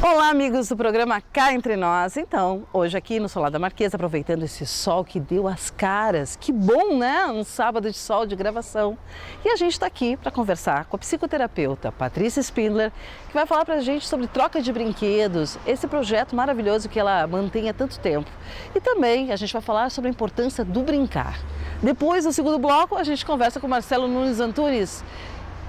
Olá, amigos do programa Cá Entre Nós. Então, hoje aqui no Solar da Marquesa, aproveitando esse sol que deu as caras. Que bom, né? Um sábado de sol de gravação. E a gente está aqui para conversar com a psicoterapeuta Patrícia Spindler, que vai falar para a gente sobre troca de brinquedos, esse projeto maravilhoso que ela mantém há tanto tempo. E também a gente vai falar sobre a importância do brincar. Depois, no segundo bloco, a gente conversa com Marcelo Nunes Antunes.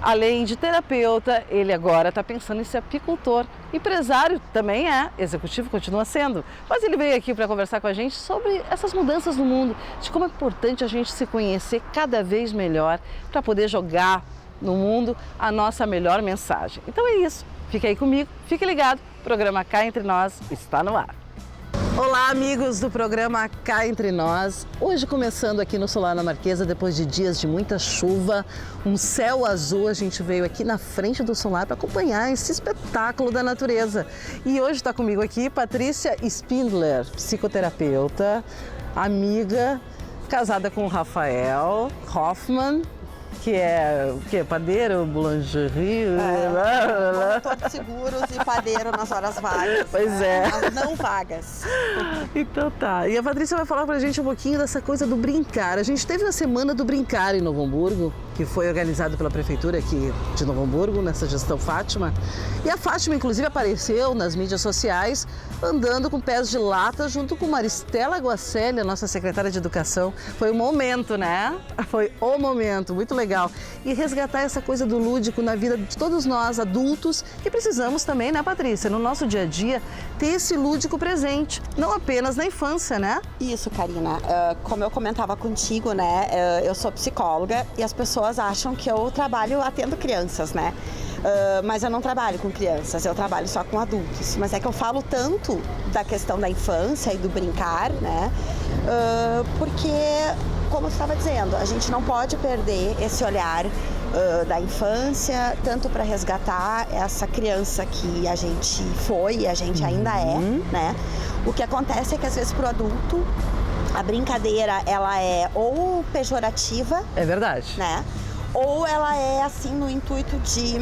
Além de terapeuta, ele agora está pensando em ser apicultor. Empresário também é, executivo continua sendo. Mas ele veio aqui para conversar com a gente sobre essas mudanças no mundo, de como é importante a gente se conhecer cada vez melhor para poder jogar no mundo a nossa melhor mensagem. Então é isso, fique aí comigo, fique ligado, o programa Cá Entre Nós está no ar. Olá, amigos do programa Cá Entre Nós. Hoje começando aqui no Solar na Marquesa, depois de dias de muita chuva, um céu azul, a gente veio aqui na frente do solar para acompanhar esse espetáculo da natureza. E hoje está comigo aqui Patrícia Spindler, psicoterapeuta, amiga, casada com o Rafael Hoffman, que é padeiro, boulangerie... Todos seguros e padeiro nas horas vagas. Pois é. Nas não vagas. Então tá. E a Patrícia vai falar pra gente um pouquinho dessa coisa do brincar. A gente teve a Semana do Brincar em Novo Hamburgo, que foi organizado pela Prefeitura aqui de Novo Hamburgo, nessa gestão Fátima. E a Fátima, inclusive, apareceu nas mídias sociais, andando com pés de lata, junto com Maristela Guacelli, a nossa secretária de Educação. Foi um momento, né? Foi o momento, muito legal. E resgatar essa coisa do lúdico na vida de todos nós, adultos, que precisamos também, né, Patrícia? No nosso dia a dia, ter esse lúdico presente, não apenas na infância, né? Isso, Karina. Como eu comentava contigo, né, eu sou psicóloga e as pessoas acham que eu trabalho atendo crianças, né? Mas eu não trabalho com crianças, eu trabalho só com adultos. Mas é que eu falo tanto da questão da infância e do brincar, né? Porque, como eu estava dizendo, a gente não pode perder esse olhar da infância, tanto para resgatar essa criança que a gente foi e a gente ainda é, né? O que acontece é que às vezes pro adulto a brincadeira ela é ou pejorativa, É verdade. né? Ou ela é assim no intuito de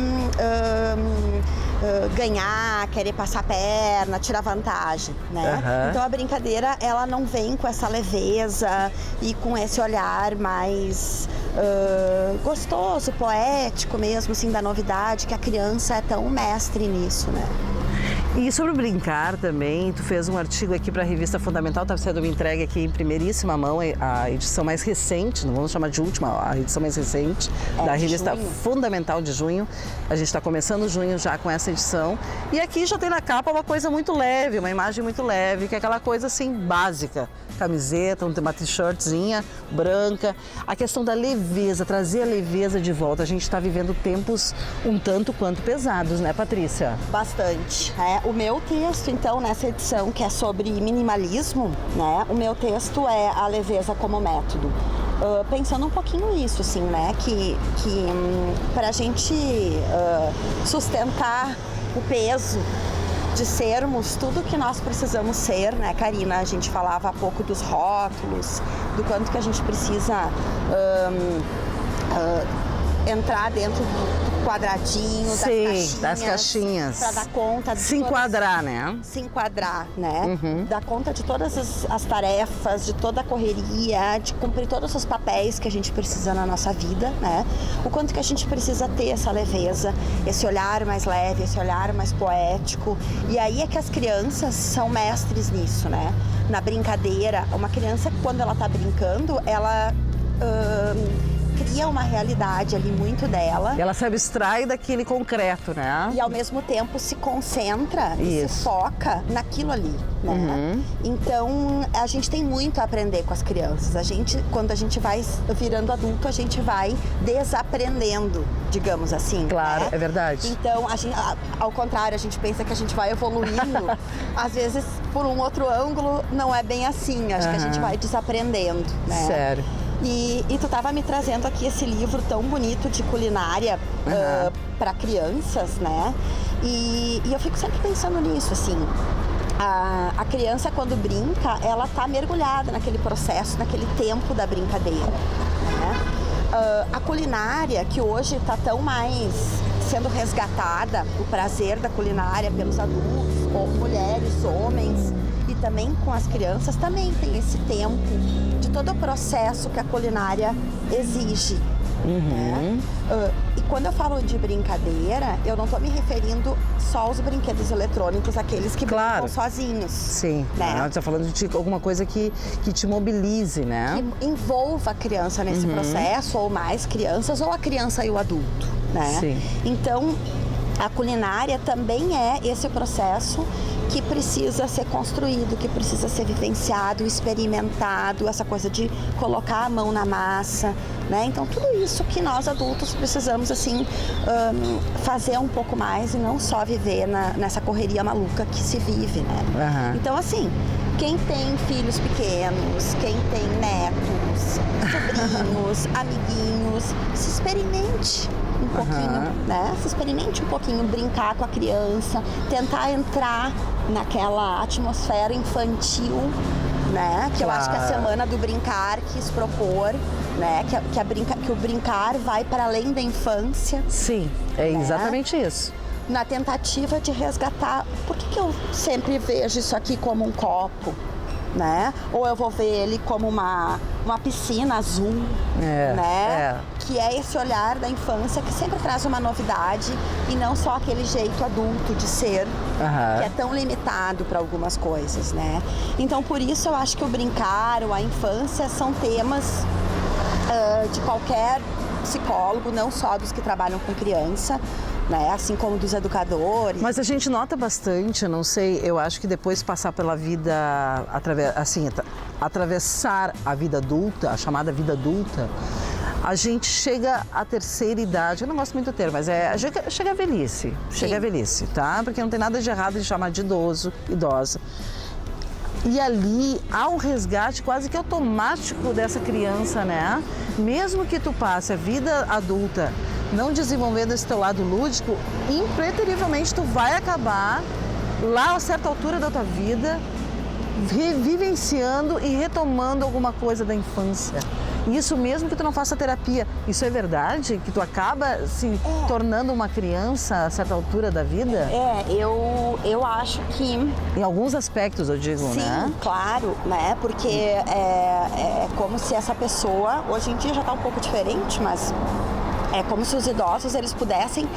ganhar, querer passar a perna, tirar vantagem, né? Então a brincadeira ela não vem com essa leveza e com esse olhar mais gostoso, poético mesmo, assim, da novidade, que a criança é tão mestre nisso, né? E sobre o brincar também, tu fez um artigo aqui para a revista Fundamental, está sendo me entregue aqui em primeiríssima mão, a edição mais recente, não vamos chamar de última, a edição mais recente da revista junho. Fundamental de junho. A gente está começando junho já com essa edição. E aqui já tem na capa uma coisa muito leve, uma imagem muito leve, que é aquela coisa assim básica. Camiseta, uma t-shirtzinha branca. A questão da leveza, trazer a leveza de volta. A gente está vivendo tempos um tanto quanto pesados, né, Patrícia? Bastante. O meu texto, então, nessa edição, que é sobre minimalismo, né? O meu texto é a leveza como método. Pensando um pouquinho nisso, assim, né? Que para a gente sustentar o peso de sermos tudo que nós precisamos ser, né, Karina? A gente falava há pouco dos rótulos, do quanto que a gente precisa entrar dentro do quadradinho, das caixinhas. Para dar conta de se enquadrar, né? Se enquadrar, né? Dar conta de todas as tarefas, de toda a correria, de cumprir todos os papéis que a gente precisa na nossa vida, né? O quanto que a gente precisa ter essa leveza, esse olhar mais leve, esse olhar mais poético. E aí é que as crianças são mestres nisso, né? Na brincadeira, uma criança, quando ela tá brincando, ela cria uma realidade ali muito dela. E ela se abstrai daquele concreto, né? E ao mesmo tempo se concentra e se foca naquilo ali, né? Então, a gente tem muito a aprender com as crianças. Quando a gente vai virando adulto, a gente vai desaprendendo, digamos assim. Claro, né? é verdade. Então, ao contrário, a gente pensa que a gente vai evoluindo. Às vezes, por um outro ângulo, não é bem assim. Acho que a gente vai desaprendendo, né? Sério. E tu estava me trazendo aqui esse livro tão bonito de culinária para crianças, né? E eu fico sempre pensando nisso, assim. A criança, quando brinca, ela tá mergulhada naquele processo, naquele tempo da brincadeira, né? A culinária, que hoje está tão mais sendo resgatada, o prazer da culinária pelos adultos, ou mulheres, homens, e também com as crianças, também tem esse tempo de todo o processo que a culinária exige. Né? E quando eu falo de brincadeira, eu não estou me referindo só aos brinquedos eletrônicos, aqueles que brincam sozinhos. Sim, né? Você está falando de alguma coisa que te mobilize, né? Que envolva a criança nesse processo, ou mais crianças, ou a criança e o adulto, né? Sim. Então, a culinária também é esse processo que precisa ser construído, que precisa ser vivenciado, experimentado, essa coisa de colocar a mão na massa, né? Então, tudo isso que nós adultos precisamos, assim, fazer um pouco mais e não só viver nessa correria maluca que se vive, né? Então, assim, quem tem filhos pequenos, quem tem netos, sobrinhos, amiguinhos, se experimente um pouquinho, né? Se experimente um pouquinho, brincar com a criança, tentar entrar naquela atmosfera infantil, né? Que eu acho que a Semana do Brincar quis propor, né? Que o brincar vai para além da infância. Sim, é exatamente isso. Na tentativa de resgatar, por que eu sempre vejo isso aqui como um copo, né? Ou eu vou ver ele como uma piscina azul, né? Que é esse olhar da infância que sempre traz uma novidade e não só aquele jeito adulto de ser, que é tão limitado para algumas coisas, né? Então, por isso eu acho que o brincar ou a infância são temas de qualquer psicólogo, não só dos que trabalham com criança, né? Assim como dos educadores. Mas a gente nota bastante, não sei, eu acho que depois de passar pela vida, atravessar a vida adulta, a chamada vida adulta, a gente chega à terceira idade, eu não gosto muito do termo, mas chega à velhice, chega à velhice, tá? Porque não tem nada de errado de chamar de idoso, idosa. E ali há um resgate quase que automático dessa criança, né? Mesmo que tu passe a vida adulta não desenvolvendo esse teu lado lúdico, impreterivelmente tu vai acabar lá a certa altura da tua vida vivenciando e retomando alguma coisa da infância. Isso mesmo que tu não faça terapia. Isso é verdade? Que tu acaba se tornando uma criança a certa altura da vida? Eu acho que... Em alguns aspectos, eu digo, sim, né? Sim, claro, né? Porque é como se essa pessoa, hoje em dia já está um pouco diferente, mas é como se os idosos eles pudessem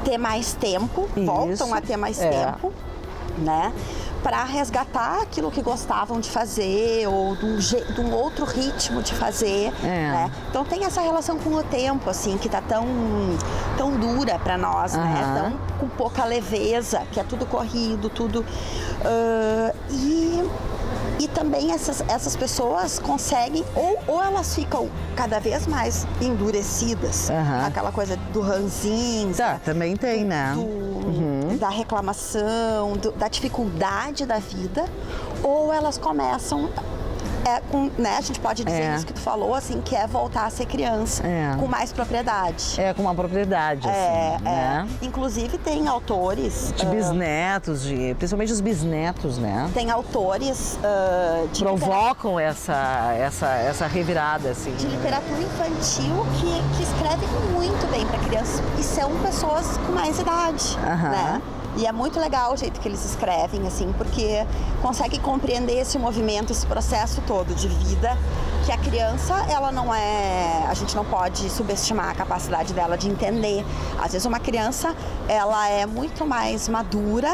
ter mais tempo, voltam a ter mais tempo, né? Para resgatar aquilo que gostavam de fazer ou de um outro ritmo de fazer, né? Então tem essa relação com o tempo, assim, que tá tão dura para nós, né? Tão com pouca leveza, que é tudo corrido, tudo... E também essas pessoas conseguem, ou elas ficam cada vez mais endurecidas, aquela coisa do ranzinho. Também tem, né? Da reclamação, da dificuldade da vida, ou elas começam, né, a gente pode dizer isso que tu falou, assim, que é voltar a ser criança, com mais propriedade. Com uma propriedade, assim, né? Inclusive tem autores... De bisnetos, principalmente os bisnetos, né? Tem autores... provocam essa revirada, assim. De literatura infantil que escrevem muito bem para crianças e são pessoas com mais idade, né? E é muito legal o jeito que eles escrevem, assim, porque conseguem compreender esse movimento, esse processo todo de vida, que a criança, ela não é... A gente não pode subestimar a capacidade dela de entender. Às vezes uma criança, ela é muito mais madura,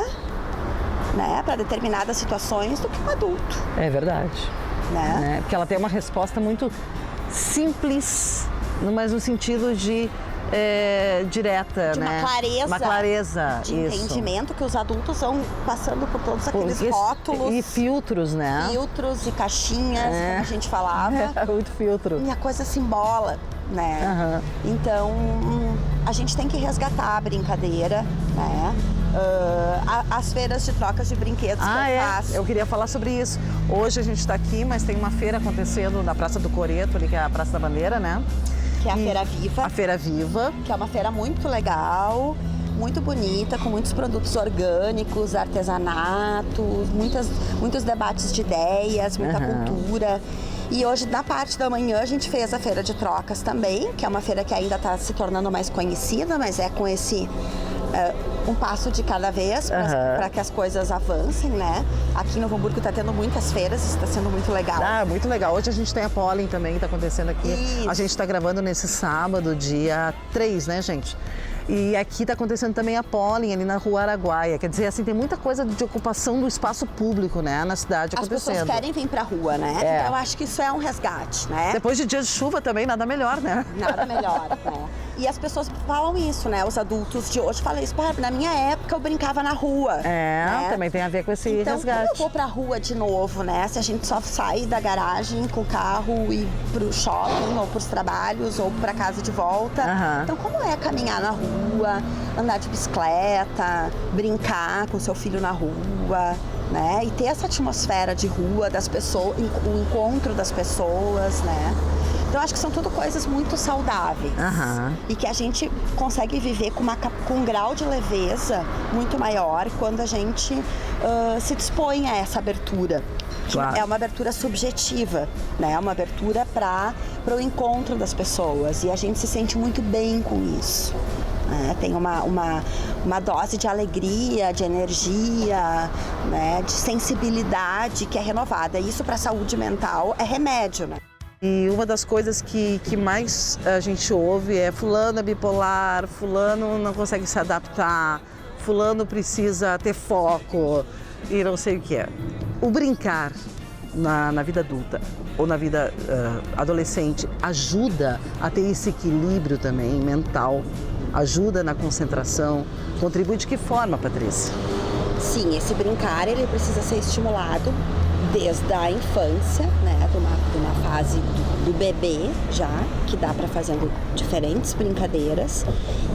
né, para determinadas situações do que um adulto. É verdade. Né? Porque ela tem uma resposta muito simples, mas no sentido de direta, de né? Uma clareza de isso. entendimento que os adultos vão passando por todos aqueles rótulos. E filtros, né? Filtros e caixinhas, como a gente falava. Muito filtro. E a coisa se embola, né? Então, a gente tem que resgatar a brincadeira, né? As feiras de trocas de brinquedos que eu faço. Eu queria falar sobre isso. Hoje a gente está aqui, mas tem uma feira acontecendo na Praça do Coreto, ali que é a Praça da Bandeira, né? Que é a Feira Viva. A Feira Viva. Que é uma feira muito legal, muito bonita, com muitos produtos orgânicos, artesanatos, muitos debates de ideias, muita cultura. E hoje, na parte da manhã, a gente fez a Feira de Trocas também, que é uma feira que ainda está se tornando mais conhecida, mas é com esse um passo de cada vez para que as coisas avancem, né? Aqui em Novo Hamburgo está tendo muitas feiras, está sendo muito legal. Muito legal. Hoje a gente tem a Pollen também, que está acontecendo aqui. Isso. A gente está gravando nesse sábado, dia 3, né, gente? E aqui está acontecendo também a Pollen, ali na Rua Araguaia. Quer dizer, assim, tem muita coisa de ocupação do espaço público, né, na cidade acontecendo. As pessoas querem vir pra rua, né? Então eu acho que isso é um resgate, né? Depois de dia de chuva também, nada melhor, né? Nada melhor, né? E as pessoas falam isso, né? Os adultos de hoje falam isso. Na minha época eu brincava na rua. né? Também tem a ver com esse então, resgate. Então, quando eu vou pra rua de novo, né? Se a gente só sai da garagem com o carro e ir pro shopping, ou pros trabalhos, ou pra casa de volta. Então, como é caminhar na rua, andar de bicicleta, brincar com seu filho na rua, né? E ter essa atmosfera de rua, das pessoas, o encontro das pessoas, né? Então, acho que são tudo coisas muito saudáveis e que a gente consegue viver com um grau de leveza muito maior quando a gente se dispõe a essa abertura. Claro. É uma abertura subjetiva, né? É uma abertura para o encontro das pessoas e a gente se sente muito bem com isso. Tem uma dose de alegria, de energia, né? De sensibilidade que é renovada. E isso para a saúde mental é remédio, né? E uma das coisas que mais a gente ouve é fulano é bipolar, fulano não consegue se adaptar, fulano precisa ter foco e não sei o que é. O brincar na vida adulta ou na vida adolescente ajuda a ter esse equilíbrio também mental, ajuda na concentração, contribui de que forma, Patrícia? Sim, esse brincar ele precisa ser estimulado desde a infância, né, de uma fase do bebê já, que dá para fazendo diferentes brincadeiras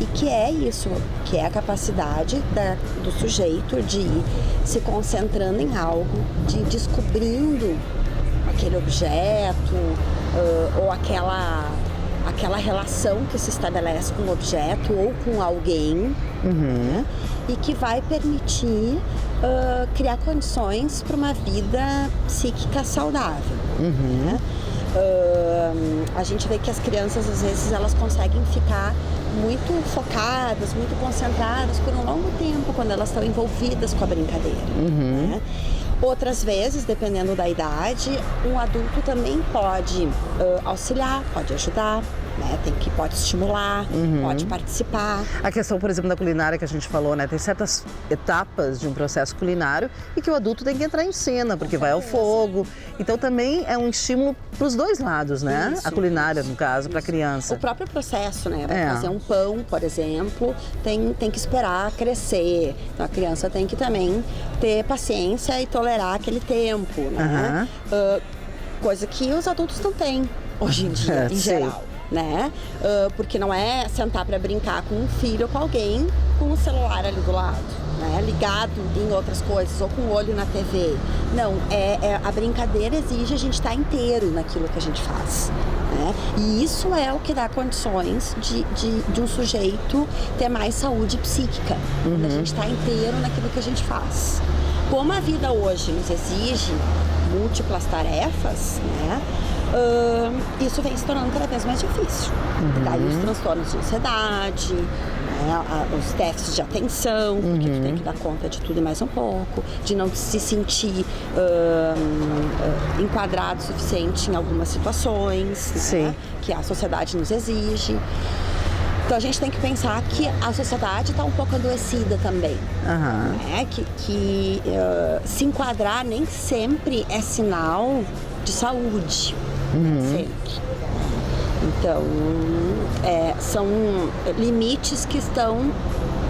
e que é isso, que é a capacidade do sujeito de ir se concentrando em algo, de ir descobrindo aquele objeto ou aquela relação que se estabelece com o objeto ou com alguém, né? E que vai permitir criar condições para uma vida psíquica saudável. Né? A gente vê que as crianças, às vezes, elas conseguem ficar muito focadas, muito concentradas por um longo tempo quando elas estão envolvidas com a brincadeira. Né? Outras vezes, dependendo da idade, um adulto também pode auxiliar, pode ajudar, né? Pode estimular, pode participar. A questão, por exemplo, da culinária que a gente falou, né? Tem certas etapas de um processo culinário e que o adulto tem que entrar em cena, porque vai ao fogo. Então também é um estímulo para os dois lados, né? A culinária, no caso, para a criança. O próprio processo, né? Vai fazer um pão, por exemplo, tem que esperar crescer. Então a criança tem que também ter paciência e tolerar aquele tempo, né? Coisa que os adultos não têm hoje em dia, em geral. Né? Porque não é sentar para brincar com um filho ou com alguém com o celular ali do lado, né? Ligado em outras coisas ou com o olho na TV. Não, a brincadeira exige a gente estar inteiro naquilo que a gente faz, né? E isso é o que dá condições de um sujeito ter mais saúde psíquica, quando a gente está inteiro naquilo que a gente faz. Como a vida hoje nos exige múltiplas tarefas, né? Isso vem se tornando cada vez mais difícil. Daí os transtornos de ansiedade, né, os déficits de atenção, porque tu tem que dar conta de tudo e mais um pouco, de não se sentir enquadrado o suficiente em algumas situações, né, que a sociedade nos exige. Então a gente tem que pensar que a sociedade está um pouco adoecida também. Né? Que se enquadrar nem sempre é sinal de saúde. Sempre. Então, são limites que estão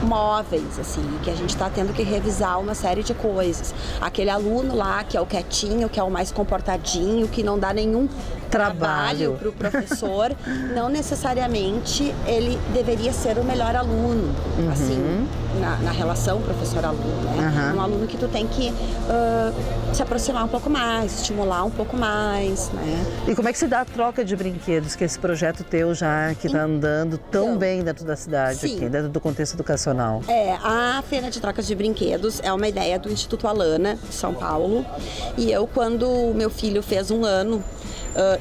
móveis, assim, que a gente está tendo que revisar uma série de coisas. Aquele aluno lá que é o quietinho, que é o mais comportadinho, que não dá nenhum trabalho para o professor, não necessariamente ele deveria ser o melhor aluno, assim, na relação professor-aluno, né? Um aluno que tu tem que se aproximar um pouco mais, estimular um pouco mais, né? E como é que se dá a troca de brinquedos, que esse projeto teu já que está andando tão bem dentro da cidade, aqui, dentro do contexto educacional? A Feira de Trocas de Brinquedos é uma ideia do Instituto Alana, de São Paulo, e eu, quando meu filho fez 1 ano,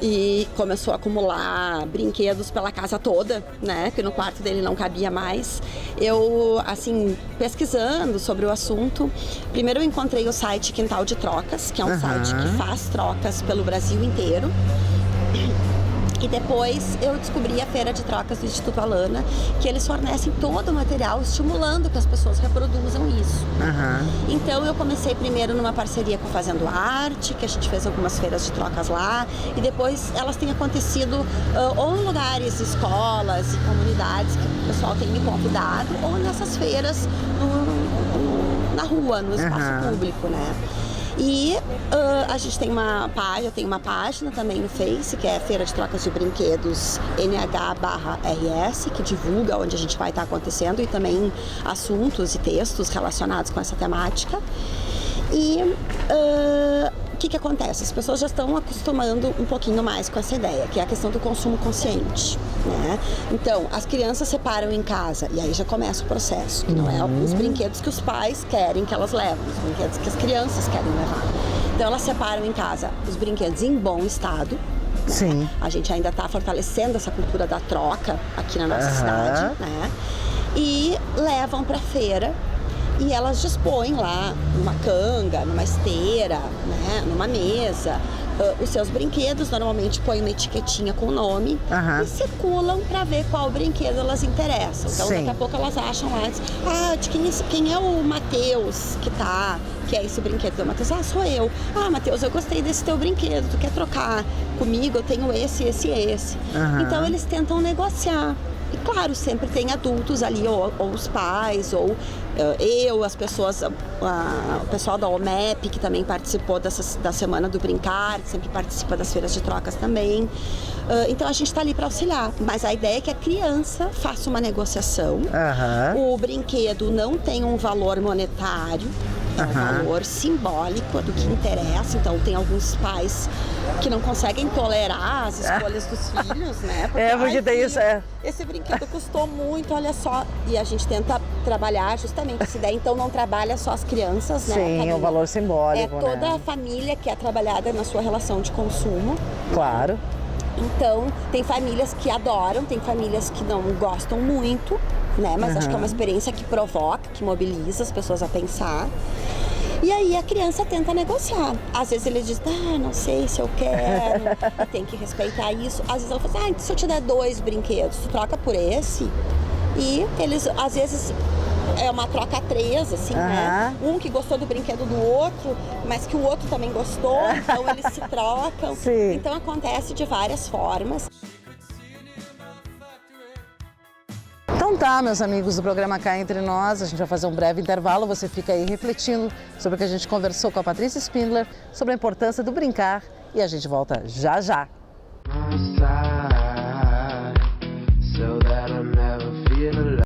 e começou a acumular brinquedos pela casa toda, né, que no quarto dele não cabia mais. Eu, assim, pesquisando sobre o assunto, primeiro eu encontrei o site Quintal de Trocas, que é um site que faz trocas pelo Brasil inteiro. E depois eu descobri a Feira de Trocas do Instituto Alana, que eles fornecem todo o material estimulando que as pessoas reproduzam isso. Então eu comecei primeiro numa parceria com o Fazendo Arte, que a gente fez algumas feiras de trocas lá, e depois elas têm acontecido ou em lugares, escolas e comunidades que o pessoal tem me convidado, ou nessas feiras na rua, no espaço público, né? E a gente tem uma página também no Face, que é Feira de Trocas de Brinquedos NH/RS, que divulga onde a gente vai estar acontecendo e também assuntos e textos relacionados com essa temática. E o que acontece? As pessoas já estão acostumando um pouquinho mais com essa ideia, que é a questão do consumo consciente, né? Então, as crianças separam em casa, e aí já começa o processo, que não é os brinquedos que os pais querem que elas levem, os brinquedos que as crianças querem levar. Então, elas separam em casa os brinquedos em bom estado. Sim. A gente ainda está fortalecendo essa cultura da troca aqui na nossa cidade, né? E levam para a feira. E elas dispõem lá numa canga, numa esteira, né, numa mesa, os seus brinquedos. Normalmente põem uma etiquetinha com o nome e circulam para ver qual brinquedo elas interessam. Então daqui a pouco elas acham lá, de quem é o Matheus que é esse brinquedo? O Matheus, sou eu. Matheus, eu gostei desse teu brinquedo, tu quer trocar comigo? Eu tenho esse. Então eles tentam negociar. E claro, sempre tem adultos ali, ou os pais, ou as pessoas, o pessoal da OMEP, que também participou da Semana do Brincar, sempre participa das feiras de trocas também. Então a gente está ali para auxiliar, mas a ideia é que a criança faça uma negociação. O brinquedo não tem um valor monetário, é um valor simbólico do que interessa. Então tem alguns pais que não conseguem tolerar as escolhas dos filhos, né? Porque tem isso, esse brinquedo custou muito, olha só. E a gente tenta trabalhar justamente essa ideia. Então não trabalha só as crianças, né? Sim, é o valor simbólico, é toda a família que é trabalhada na sua relação de consumo. Claro. Então, tem famílias que adoram, tem famílias que não gostam muito, né? Mas acho que é uma experiência que provoca, que mobiliza as pessoas a pensar. E aí a criança tenta negociar. Às vezes ele diz, não sei se eu quero, e tem que respeitar isso. Às vezes ela fala assim, se eu te der 2 brinquedos, tu troca por esse? E eles, às vezes, é uma troca a 3, assim, né? Um que gostou do brinquedo do outro, mas que o outro também gostou, então eles se trocam. Sim. Então acontece de várias formas. Então tá, meus amigos do programa Cá Entre Nós, a gente vai fazer um breve intervalo, você fica aí refletindo sobre o que a gente conversou com a Patrícia Spindler, sobre a importância do brincar, e a gente volta já já.